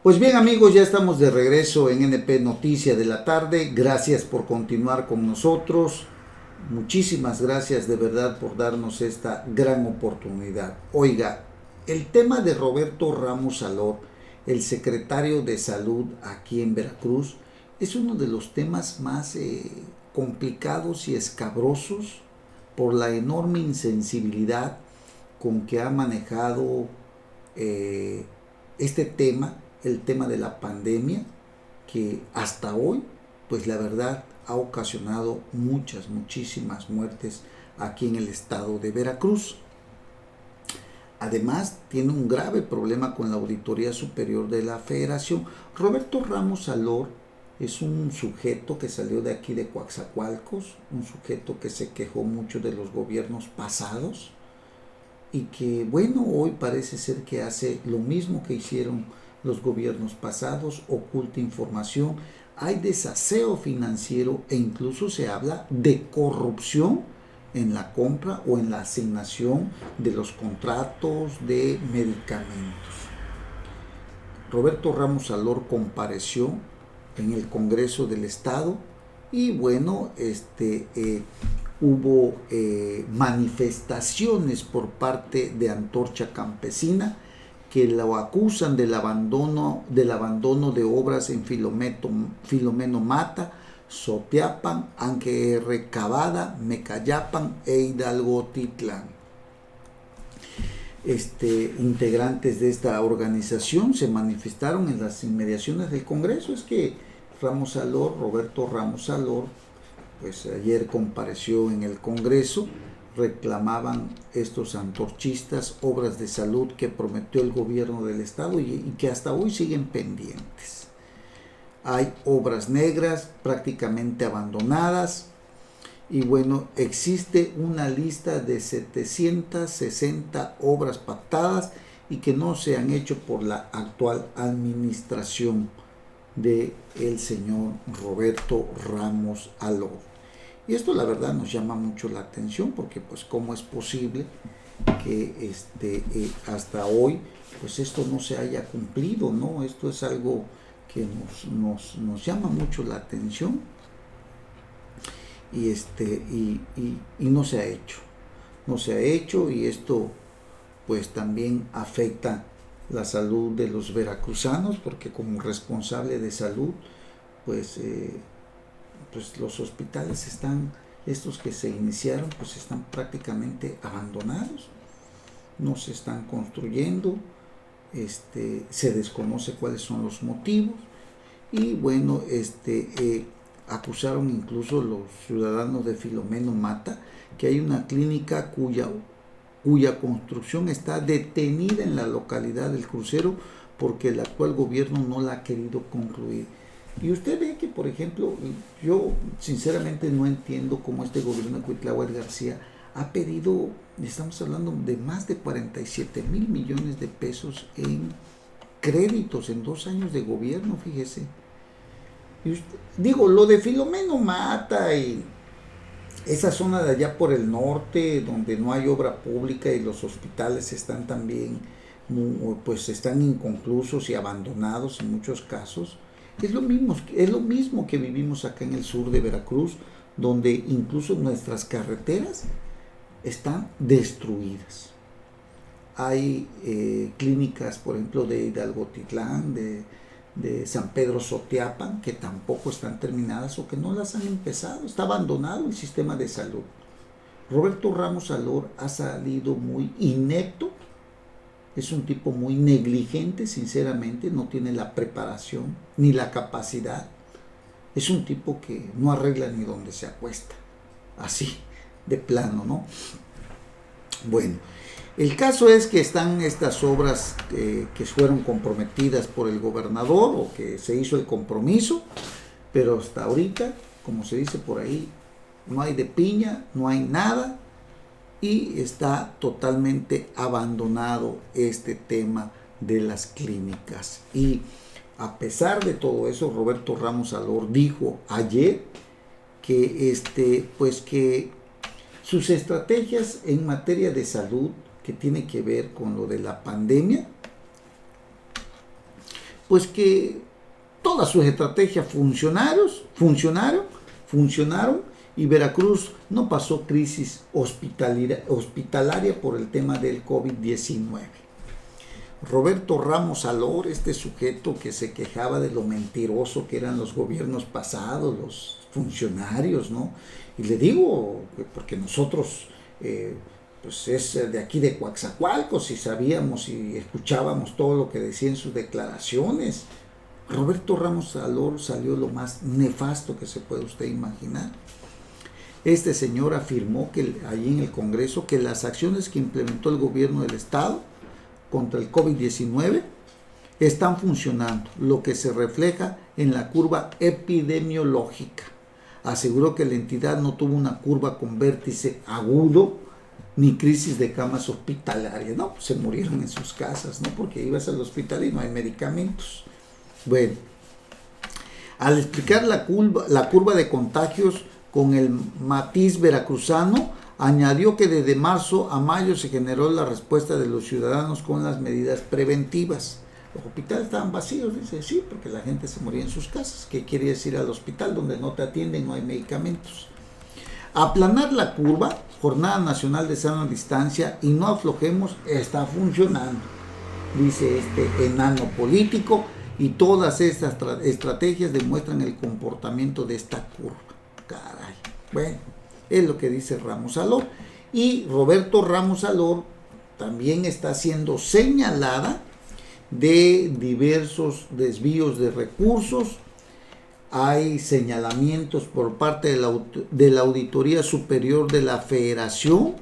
Pues bien amigos, ya estamos de regreso en NP Noticia de la Tarde. Gracias por continuar con nosotros. Muchísimas gracias de verdad por darnos esta gran oportunidad. Oiga, el tema de Roberto Ramos Salor, el secretario de Salud aquí en Veracruz, es uno de los temas más complicados y escabrosos por la enorme insensibilidad con que ha manejado eh, este tema, el tema de la pandemia, que hasta hoy, pues la verdad, ha ocasionado muchísimas muertes aquí en el estado de Veracruz. Además, tiene un grave problema con la Auditoría Superior de la Federación. Roberto Ramos Salor es un sujeto que salió de aquí de Coatzacoalcos, un sujeto que se quejó mucho de los gobiernos pasados y que, bueno, hoy parece ser que hace lo mismo que hicieron los gobiernos pasados, oculta información, hay desaseo financiero e incluso se habla de corrupción en la compra o en la asignación de los contratos de medicamentos. Roberto Ramos Salor compareció en el Congreso del Estado y bueno, hubo manifestaciones por parte de Antorcha Campesina que lo acusan del abandono de obras en Filomeno Mata, Sotiapan, Anque Cavada, Mecayapan e Hidalgo Titlán. Integrantes de esta organización se manifestaron en las inmediaciones del Congreso. Es que Roberto Ramos Salor, pues ayer compareció en el Congreso. Reclamaban estos antorchistas obras de salud que prometió el gobierno del estado y que hasta hoy siguen pendientes. Hay obras negras prácticamente abandonadas y bueno, existe una lista de 760 obras pactadas y que no se han hecho por la actual administración de el señor Roberto Ramos Salor. Y esto la verdad nos llama mucho la atención porque pues cómo es posible que hasta hoy pues esto no se haya cumplido, ¿no? Esto es algo que nos llama mucho la atención y no se ha hecho. No se ha hecho y esto pues también afecta la salud de los veracruzanos porque como responsable de salud pues los hospitales estos que se iniciaron, pues están prácticamente abandonados, no se están construyendo, se desconoce cuáles son los motivos y bueno, acusaron incluso los ciudadanos de Filomeno Mata que hay una clínica cuya construcción está detenida en la localidad del Crucero porque el actual gobierno no la ha querido concluir. Y usted ve que, por ejemplo, yo sinceramente no entiendo cómo este gobierno de Cuitláhuac García ha pedido, estamos hablando de más de 47,000 millones de pesos en créditos en 2 años de gobierno, fíjese. Y usted, digo, lo de Filomeno Mata y esa zona de allá por el norte, donde no hay obra pública y los hospitales están también, pues están inconclusos y abandonados en muchos casos. Es lo mismo que vivimos acá en el sur de Veracruz, donde incluso nuestras carreteras están destruidas. Hay clínicas, por ejemplo, de Hidalgo Titlán, de San Pedro Sotiapan, que tampoco están terminadas o que no las han empezado. Está abandonado el sistema de salud. Roberto Ramos Salor ha salido muy inepto. Es un tipo muy negligente, sinceramente, no tiene la preparación ni la capacidad. Es un tipo que no arregla ni donde se acuesta. Así, de plano, ¿no? Bueno, el caso es que están estas obras que fueron comprometidas por el gobernador o que se hizo el compromiso, pero hasta ahorita, como se dice por ahí, no hay de piña, no hay nada. Y está totalmente abandonado este tema de las clínicas. Y a pesar de todo eso, Roberto Ramos Salor dijo ayer que, que sus estrategias en materia de salud, que tiene que ver con lo de la pandemia, pues que todas sus estrategias funcionaron y Veracruz no pasó crisis hospitalaria por el tema del COVID-19. Roberto Ramos Alor, este sujeto que se quejaba de lo mentiroso que eran los gobiernos pasados, los funcionarios, ¿no? Y le digo, porque nosotros, pues es de aquí de Coatzacoalcos y sabíamos y escuchábamos todo lo que decía en sus declaraciones. Roberto Ramos Alor salió lo más nefasto que se puede usted imaginar. Este señor afirmó que allí en el Congreso que las acciones que implementó el gobierno del Estado contra el COVID-19 están funcionando, lo que se refleja en la curva epidemiológica. Aseguró que la entidad no tuvo una curva con vértice agudo ni crisis de camas hospitalarias. No, pues se murieron en sus casas, ¿no? Porque ibas al hospital y no hay medicamentos. Bueno, al explicar la curva de contagios con el matiz veracruzano, añadió que desde marzo a mayo se generó la respuesta de los ciudadanos con las medidas preventivas. Los hospitales estaban vacíos, dice, sí, porque la gente se moría en sus casas. ¿Qué quiere decir al hospital donde no te atienden, no hay medicamentos? Aplanar la curva, Jornada Nacional de Sana Distancia y no aflojemos, está funcionando, dice este enano político, y todas estas estrategias demuestran el comportamiento de esta curva. Caray, bueno, es lo que dice Ramos Alor. Y Roberto Ramos Alor también está siendo señalada de diversos desvíos de recursos. Hay señalamientos por parte de la Auditoría Superior de la Federación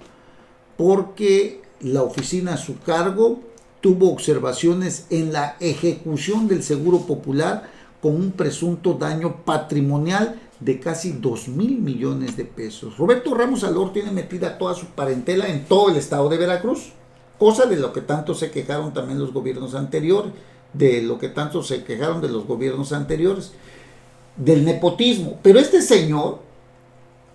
porque la oficina a su cargo tuvo observaciones en la ejecución del Seguro Popular con un presunto daño patrimonial de casi 2,000 millones de pesos. Roberto Ramos Alor tiene metida toda su parentela en todo el estado de Veracruz, cosa de lo que tanto se quejaron también los gobiernos anteriores, del nepotismo. Pero este señor,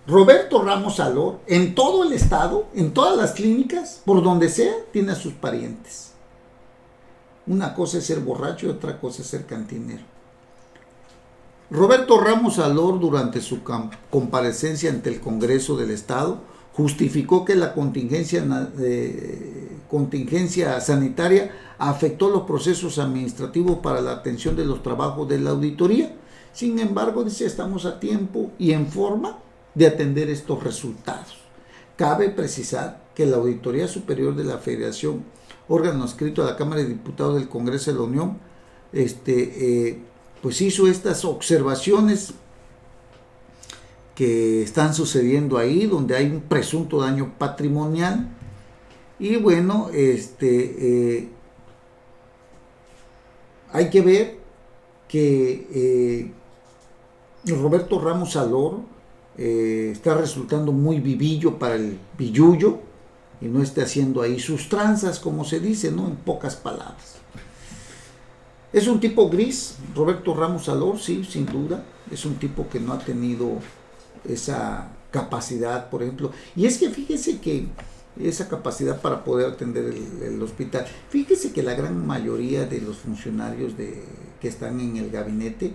Roberto Ramos Alor, en todo el estado, en todas las clínicas, por donde sea, tiene a sus parientes. Una cosa es ser borracho y otra cosa es ser cantinero. Roberto Ramos Alor, durante su comparecencia ante el Congreso del Estado, justificó que la contingencia sanitaria afectó los procesos administrativos para la atención de los trabajos de la auditoría. Sin embargo, dice, estamos a tiempo y en forma de atender estos resultados. Cabe precisar que la Auditoría Superior de la Federación, órgano adscrito a la Cámara de Diputados del Congreso de la Unión, pues hizo estas observaciones que están sucediendo ahí, donde hay un presunto daño patrimonial. Y bueno, hay que ver que Roberto Ramos Alor está resultando muy vivillo para el billullo y no esté haciendo ahí sus tranzas, como se dice, ¿no? En pocas palabras. Es un tipo gris, Roberto Ramos Alor, sí, sin duda. Es un tipo que no ha tenido esa capacidad, por ejemplo. Y es que fíjese que esa capacidad para poder atender el hospital. Fíjese que la gran mayoría de los funcionarios que están en el gabinete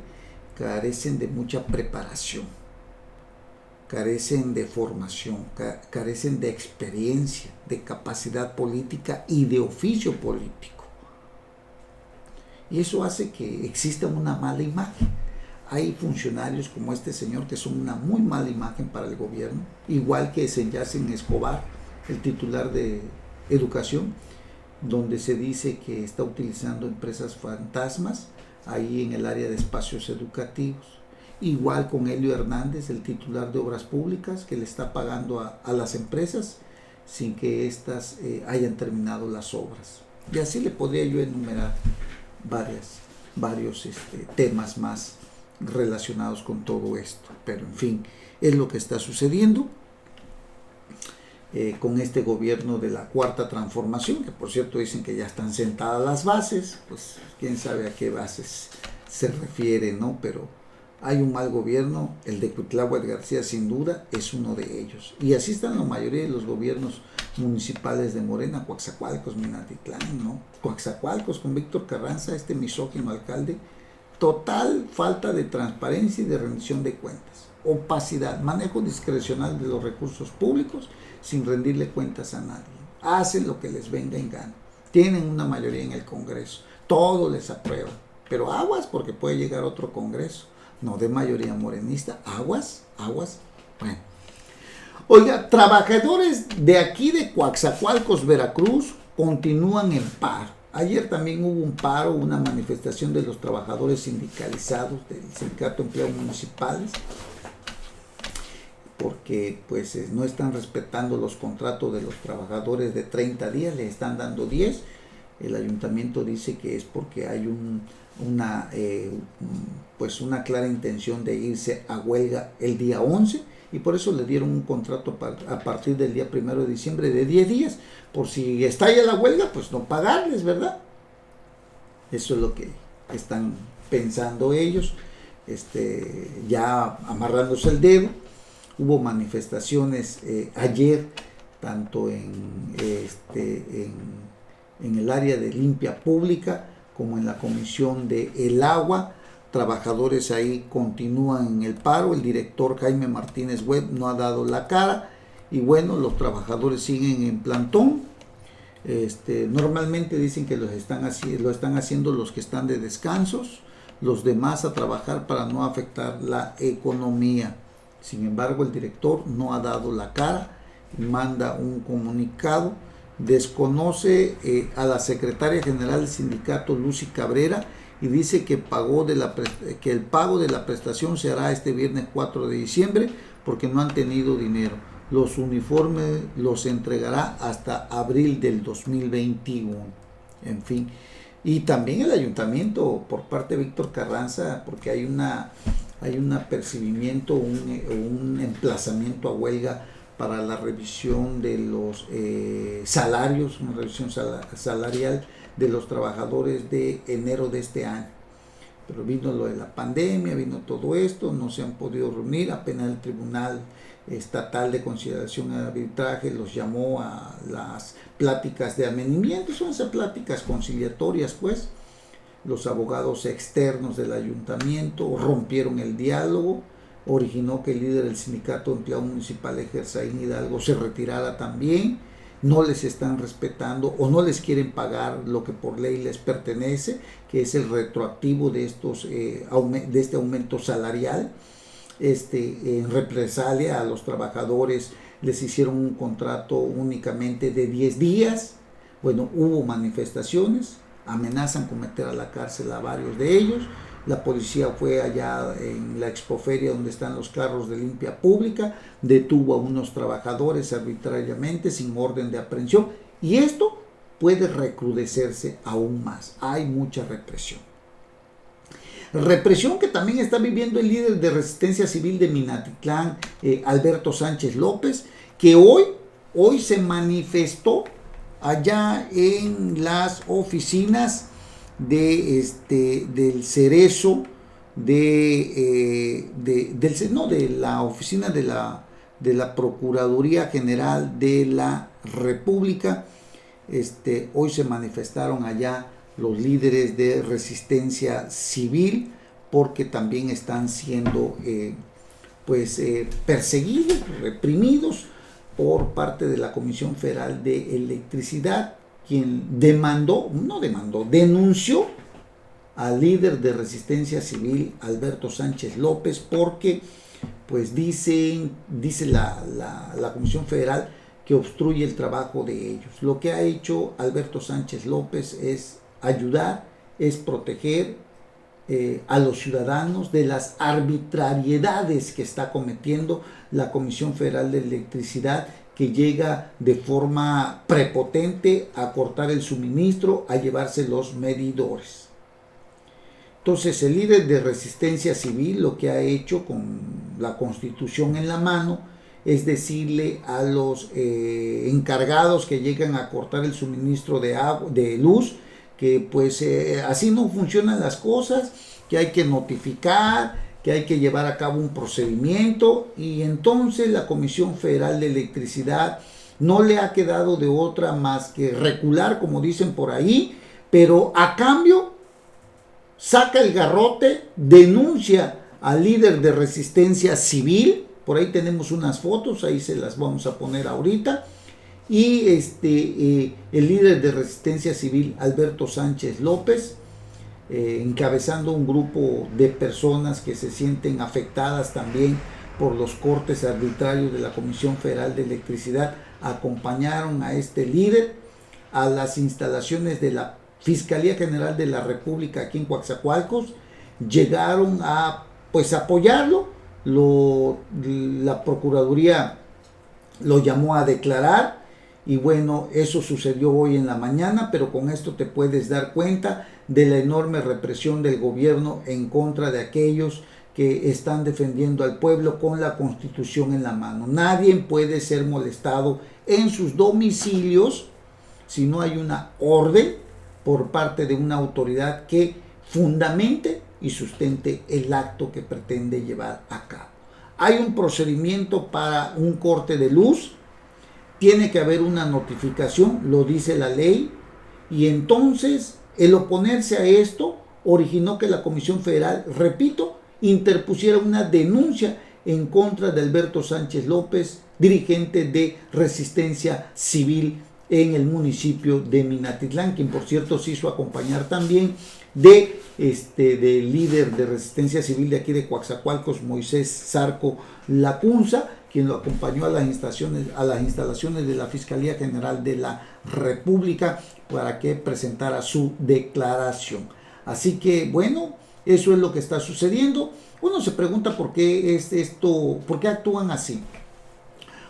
carecen de mucha preparación, carecen de formación, carecen de experiencia, de capacidad política y de oficio político. Y eso hace que exista una mala imagen. Hay funcionarios como este señor que son una muy mala imagen para el gobierno, igual que Senyacin Escobar, el titular de Educación, donde se dice que está utilizando empresas fantasmas ahí en el área de espacios educativos. Igual con Helio Hernández, el titular de Obras Públicas, que le está pagando a las empresas sin que éstas hayan terminado las obras. Y así le podría yo enumerar varios temas más relacionados con todo esto. Pero en fin, es lo que está sucediendo con este gobierno de la Cuarta Transformación, que por cierto dicen que ya están sentadas las bases, pues quién sabe a qué bases se refiere, ¿no? Pero hay un mal gobierno, el de Cuitláhuac García sin duda es uno de ellos. Y así están la mayoría de los gobiernos municipales de Morena, Coatzacoalcos, Minatitlán, ¿no? Coatzacoalcos con Víctor Carranza, este misógino alcalde, total falta de transparencia y de rendición de cuentas, opacidad, manejo discrecional de los recursos públicos sin rendirle cuentas a nadie. Hacen lo que les venga en gana. Tienen una mayoría en el Congreso, todo les aprueba, pero aguas porque puede llegar otro Congreso, no de mayoría morenista, aguas, bueno. Oiga, trabajadores de aquí de Coatzacoalcos, Veracruz, continúan en paro. Ayer también hubo un paro, una manifestación de los trabajadores sindicalizados del Sindicato de Empleados Municipales, porque pues no están respetando los contratos de los trabajadores de 30 días, les están dando 10. El ayuntamiento dice que es porque hay una clara intención de irse a huelga el día 11 y por eso le dieron un contrato a partir del día 1 de diciembre de 10 días, por si estalla la huelga, pues no pagarles, ¿verdad? Eso es lo que están pensando ellos, ya amarrándose el dedo. Hubo manifestaciones ayer, tanto en el área de limpia pública como en la Comisión de el Agua. Trabajadores ahí continúan en el paro. El director Jaime Martínez Webb no ha dado la cara y bueno, los trabajadores siguen en plantón. Normalmente dicen que lo están haciendo los que están de descansos, los demás a trabajar para no afectar la economía. Sin embargo, el director no ha dado la cara, manda un comunicado, desconoce a la secretaria general del sindicato, Lucy Cabrera, y dice que el pago de la prestación se hará este viernes 4 de diciembre porque no han tenido dinero. Los uniformes los entregará hasta abril del 2021. En fin. Y también el ayuntamiento por parte de Víctor Carranza, porque hay un apercibimiento, un emplazamiento a huelga para la revisión de los salarios, una revisión salarial de los trabajadores de enero de este año. Pero vino lo de la pandemia, vino todo esto, no se han podido reunir, apenas el Tribunal Estatal de Conciliación y Arbitraje los llamó a las pláticas de amenimiento, son esas pláticas conciliatorias, pues. Los abogados externos del ayuntamiento rompieron el diálogo, originó que el líder del sindicato de empleados municipales, Gersaín Hidalgo, se retirara también. No les están respetando o no les quieren pagar lo que por ley les pertenece, que es el retroactivo de este aumento salarial. En represalia a los trabajadores les hicieron un contrato únicamente de 10 días. Bueno, hubo manifestaciones, amenazan con meter a la cárcel a varios de ellos. La policía fue allá en la expoferia donde están los carros de limpia pública, detuvo a unos trabajadores arbitrariamente sin orden de aprehensión y esto puede recrudecerse aún más. Hay mucha represión. Represión que también está viviendo el líder de Resistencia Civil de Minatitlán, Alberto Sánchez López, que hoy se manifestó allá en las oficinas del Cerezo, de la oficina de la Procuraduría General de la República. Hoy se manifestaron allá los líderes de Resistencia Civil porque también están siendo perseguidos, reprimidos por parte de la Comisión Federal de Electricidad, quien denunció al líder de Resistencia Civil, Alberto Sánchez López, porque pues dice la Comisión Federal que obstruye el trabajo de ellos. Lo que ha hecho Alberto Sánchez López es ayudar, es proteger a los ciudadanos de las arbitrariedades que está cometiendo la Comisión Federal de Electricidad, que llega de forma prepotente a cortar el suministro, a llevarse los medidores. Entonces el líder de Resistencia Civil lo que ha hecho con la Constitución en la mano es decirle a los encargados que llegan a cortar el suministro de luz, que pues así no funcionan las cosas, que hay que notificar, que hay que llevar a cabo un procedimiento, y entonces la Comisión Federal de Electricidad no le ha quedado de otra más que recular, como dicen por ahí, pero a cambio saca el garrote, denuncia al líder de resistencia civil. Por ahí tenemos unas fotos, ahí se las vamos a poner ahorita. Y el líder de resistencia civil, Alberto Sánchez López, encabezando un grupo de personas que se sienten afectadas también por los cortes arbitrarios de la Comisión Federal de Electricidad, acompañaron a este líder a las instalaciones de la Fiscalía General de la República aquí en Coatzacoalcos. Llegaron a apoyarlo. La Procuraduría lo llamó a declarar, y bueno, eso sucedió hoy en la mañana, pero con esto te puedes dar cuenta de la enorme represión del gobierno en contra de aquellos que están defendiendo al pueblo con la Constitución en la mano. Nadie puede ser molestado en sus domicilios si no hay una orden por parte de una autoridad que fundamente y sustente el acto que pretende llevar a cabo. Hay un procedimiento para un corte de luz, tiene que haber una notificación, lo dice la ley, y entonces el oponerse a esto originó que la Comisión Federal, repito, interpusiera una denuncia en contra de Alberto Sánchez López, dirigente de Resistencia Civil en el municipio de Minatitlán, quien por cierto se hizo acompañar también del líder de Resistencia Civil de aquí de Coatzacoalcos, Moisés Zarco Lacunza, quien lo acompañó a las instalaciones de la Fiscalía General de la República para que presentara su declaración. Así que bueno, eso es lo que está sucediendo. Uno se pregunta por qué es esto, por qué actúan así.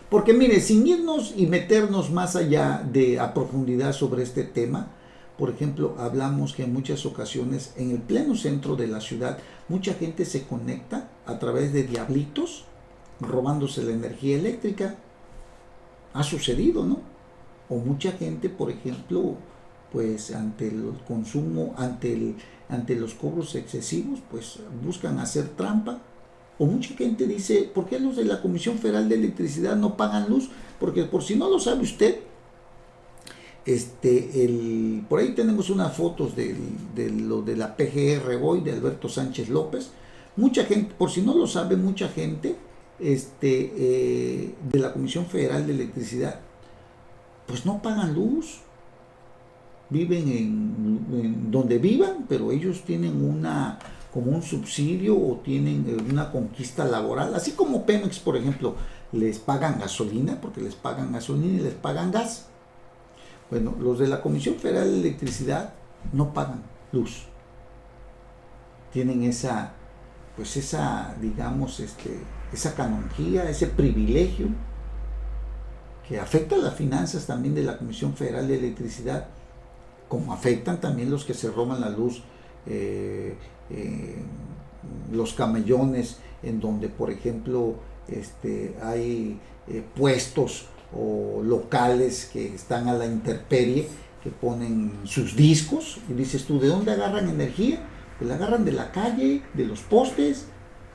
Porque mire, sin irnos y meternos más allá a profundidad sobre este tema, por ejemplo, hablamos que en muchas ocasiones en el pleno centro de la ciudad mucha gente se conecta a través de diablitos robándose la energía eléctrica. Ha sucedido, ¿no? O mucha gente, por ejemplo, pues ante el consumo, ante los cobros excesivos, pues buscan hacer trampa. O mucha gente dice, ¿por qué los de la Comisión Federal de Electricidad no pagan luz? Porque por si no lo sabe usted, por ahí tenemos unas fotos de lo de la PGR hoy, de Alberto Sánchez López. Mucha gente, por si no lo sabe, mucha gente de la Comisión Federal de Electricidad, pues no pagan luz. Viven en donde vivan, pero ellos tienen como un subsidio o tienen una conquista laboral, así como Pemex, por ejemplo, les pagan gasolina, porque les pagan gasolina y les pagan gas. Bueno, los de la Comisión Federal de Electricidad no pagan luz. Tienen esa canonjía, ese privilegio que afecta las finanzas también de la Comisión Federal de Electricidad, como afectan también los que se roban la luz, los camellones, en donde por ejemplo hay puestos o locales que están a la intemperie, que ponen sus discos, y dices tú, ¿de dónde agarran energía? Pues la agarran de la calle, de los postes,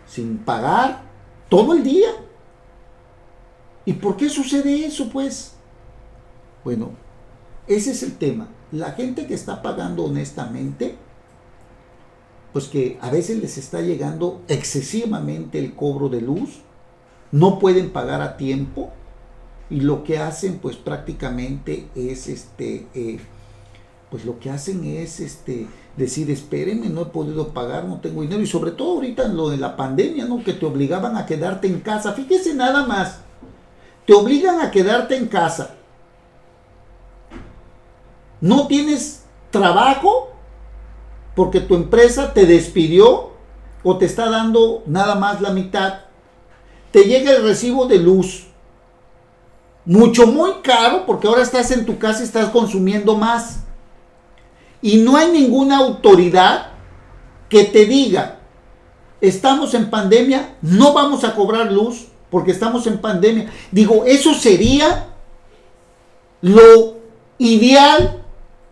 sin pagar, todo el día. ¿Y por qué sucede eso, pues? Bueno, ese es el tema. La gente que está pagando honestamente, pues que a veces les está llegando excesivamente el cobro de luz, no pueden pagar a tiempo, y lo que hacen pues prácticamente es decir, espérenme, no he podido pagar, no tengo dinero, y sobre todo ahorita en lo de la pandemia, ¿no? Que te obligaban a quedarte en casa. Fíjese nada más, te obligan a quedarte en casa, no tienes trabajo porque tu empresa te despidió o te está dando nada más la mitad, te llega el recibo de luz muy caro, porque ahora estás en tu casa y estás consumiendo más, y no hay ninguna autoridad que te diga, estamos en pandemia, no vamos a cobrar luz porque estamos en pandemia. Digo, eso sería lo ideal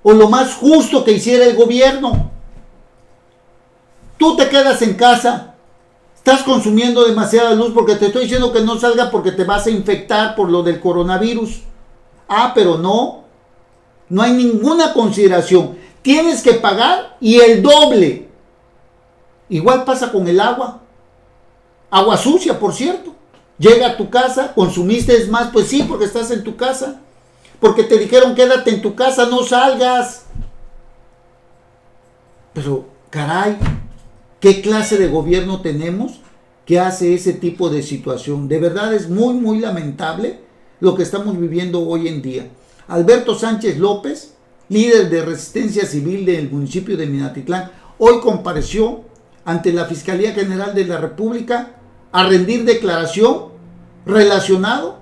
o lo más justo que hiciera el gobierno. Tú te quedas en casa, Estás consumiendo demasiada luz porque te estoy diciendo que no salga porque te vas a infectar por lo del coronavirus. Pero no hay ninguna consideración. Tienes que pagar y el doble. Igual pasa con el agua. Agua sucia, por cierto. Llega a tu casa, consumiste más, pues sí, porque estás en tu casa. Porque te dijeron quédate en tu casa, no salgas. Pero, caray, ¿qué clase de gobierno tenemos que hace ese tipo de situación? De verdad es muy, muy lamentable lo que estamos viviendo hoy en día. Alberto Sánchez López, líder de Resistencia Civil del municipio de Minatitlán, hoy compareció ante la Fiscalía General de la República a rendir declaración relacionado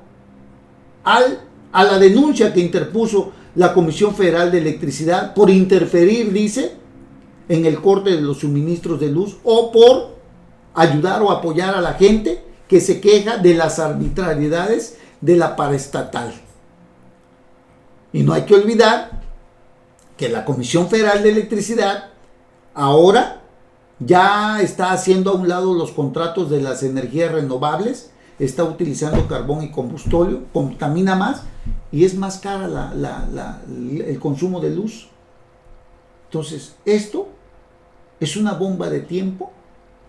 a la denuncia que interpuso la Comisión Federal de Electricidad por interferir, dice, en el corte de los suministros de luz o por ayudar o apoyar a la gente que se queja de las arbitrariedades de la paraestatal. Y no hay que olvidar que la Comisión Federal de Electricidad ahora ya está haciendo a un lado los contratos de las energías renovables, está utilizando carbón y combustóleo, contamina más y es más cara el consumo de luz. Entonces, esto es una bomba de tiempo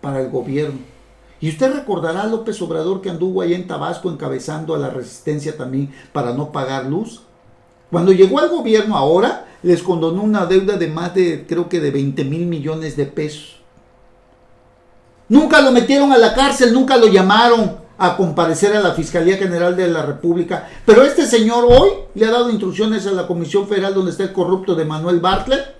para el gobierno. Y usted recordará a López Obrador que anduvo allá en Tabasco encabezando a la resistencia también para no pagar luz. Cuando llegó al gobierno ahora, les condonó una deuda de más de, creo que de 20 mil millones de pesos. Nunca lo metieron a la cárcel, nunca lo llamaron a comparecer a la Fiscalía General de la República. Pero este señor hoy le ha dado instrucciones a la Comisión Federal donde está el corrupto de Manuel Bartlett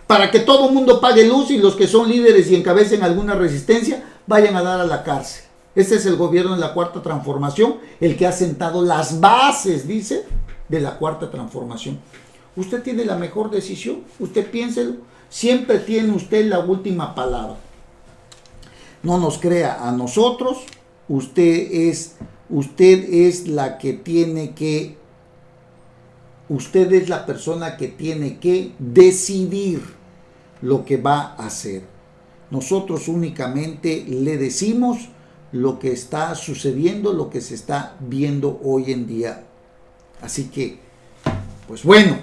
para que todo el mundo pague luz y los que son líderes y encabecen alguna resistencia vayan a dar a la cárcel. Este es el gobierno de la Cuarta Transformación, el que ha sentado las bases, dice, de la Cuarta Transformación. Usted tiene la mejor decisión, usted piénselo, siempre tiene usted la última palabra. No nos crea a nosotros, usted es la que tiene que, usted es la persona que tiene que decidir lo que va a hacer. Nosotros únicamente le decimos lo que está sucediendo, lo que se está viendo hoy en día. Así que, pues bueno,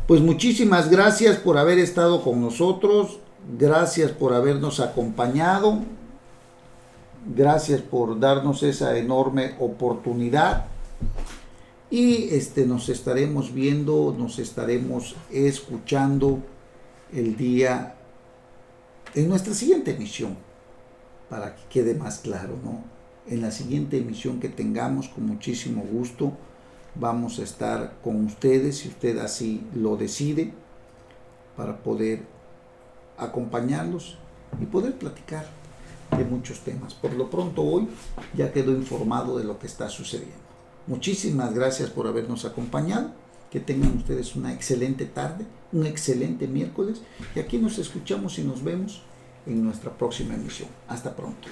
pues muchísimas gracias por haber estado con nosotros, gracias por habernos acompañado, gracias por darnos esa enorme oportunidad y nos estaremos viendo, nos estaremos escuchando el día en nuestra siguiente emisión, para que quede más claro, ¿no? En la siguiente emisión que tengamos, con muchísimo gusto, vamos a estar con ustedes, si usted así lo decide, para poder acompañarlos y poder platicar de muchos temas. Por lo pronto hoy ya quedó informado de lo que está sucediendo. Muchísimas gracias por habernos acompañado. Que tengan ustedes una excelente tarde, un excelente miércoles y aquí nos escuchamos y nos vemos en nuestra próxima emisión. Hasta pronto.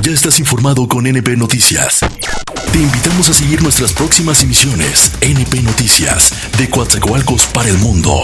Ya estás informado con NP Noticias. Te invitamos a seguir nuestras próximas emisiones. NP Noticias, de Coatzacoalcos para el mundo.